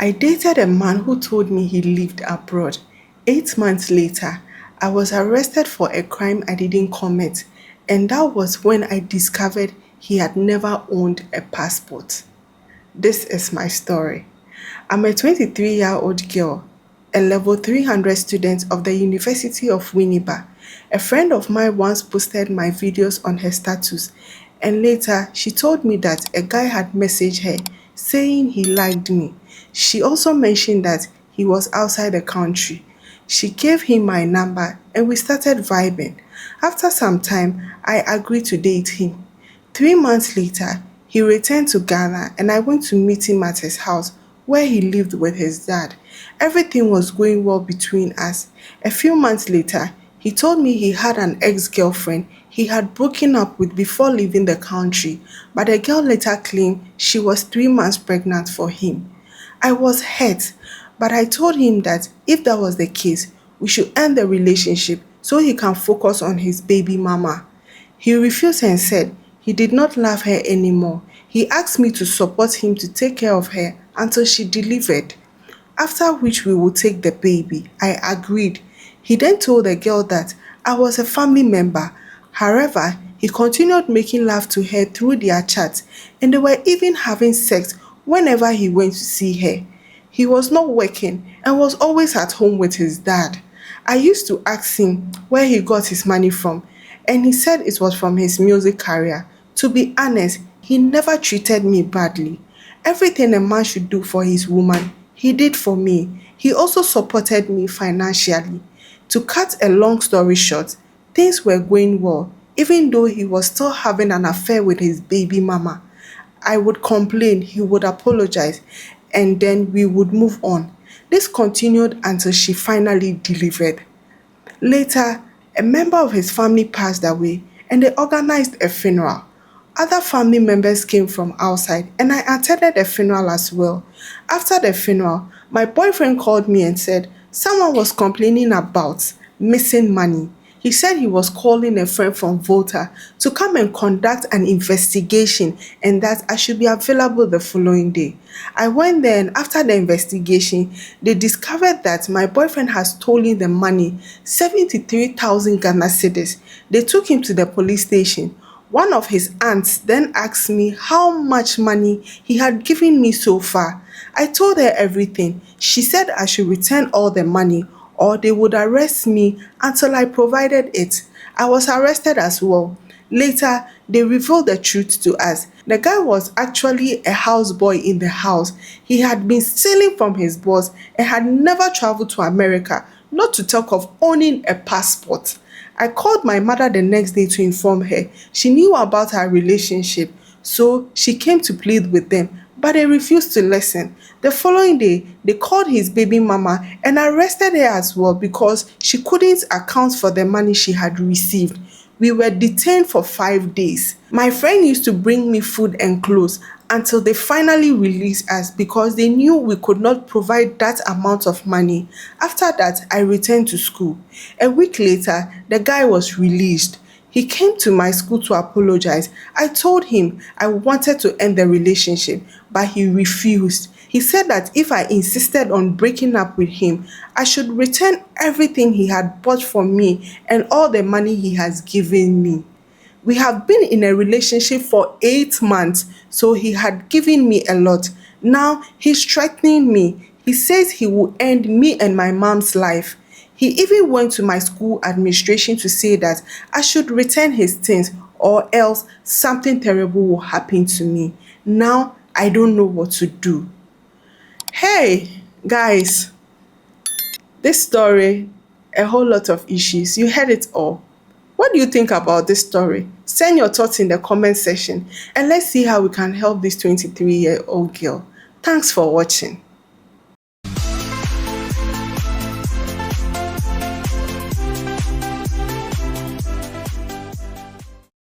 I dated a man who told me he lived abroad. 8 months later, I was arrested for a crime I didn't commit, and that was when I discovered he had never owned a passport. This is my story. I'm a 23-year-old girl, a level 300 student of the University of Winnipeg. A friend of mine once posted my videos on her status, and later she told me that a guy had messaged her saying he liked me. She also mentioned that he was outside the country. She gave him my number and we started vibing. After some time, I agreed to date him. 3 months later, he returned to Ghana and I went to meet him at his house where he lived with his dad. Everything was going well between us. A few months later, he told me he had an ex-girlfriend he had broken up with before leaving the country, but the girl later claimed she was 3 months pregnant for him. I was hurt, but I told him that if that was the case, we should end the relationship so he can focus on his baby mama. He refused and said he did not love her anymore. He asked me to support him to take care of her until she delivered, after which we would take the baby. I agreed. He then told the girl that I was a family member. However, he continued making love to her through their chats, and they were even having sex whenever he went to see her. He was not working and was always at home with his dad. I used to ask him where he got his money from, and he said it was from his music career. To be honest, he never treated me badly. Everything a man should do for his woman, he did for me. He also supported me financially. To cut a long story short, things were going well, even though he was still having an affair with his baby mama. I would complain, he would apologize, and then we would move on. This continued until she finally delivered. Later, a member of his family passed away and they organized a funeral. Other family members came from outside and I attended the funeral as well. After the funeral, my boyfriend called me and said someone was complaining about missing money. He said he was calling a friend from Volta to come and conduct an investigation and that I should be available the following day. I went there and after the investigation, they discovered that my boyfriend has stolen the money, 73,000 Ghana cedis. They took him to the police station. One of his aunts then asked me how much money he had given me so far. I told her everything. She said I should return all the money or they would arrest me until I provided it. I was arrested as well. Later, they revealed the truth to us. The guy was actually a houseboy in the house. He had been stealing from his boss and had never traveled to America, not to talk of owning a passport. I called my mother the next day to inform her. She knew about our relationship, so she came to plead with them, but they refused to listen. The following day, they called his baby mama and arrested her as well because she couldn't account for the money she had received. We were detained for 5 days. My friend used to bring me food and clothes until they finally released us because they knew we could not provide that amount of money. After that, I returned to school. A week later, the guy was released. He came to my school to apologize. I told him I wanted to end the relationship, but he refused. He said that if I insisted on breaking up with him, I should return everything he had bought for me and all the money he has given me. We have been in a relationship for 8 months, so he had given me a lot. Now he's threatening me. He says he will end me and my mom's life. He even went to my school administration to say that I should return his things or else something terrible will happen to me. Now I don't know what to do. Hey, guys, this story, a whole lot of issues. You heard it all. What do you think about this story? Send your thoughts in the comment section and let's see how we can help this 23-year-old girl. Thanks for watching.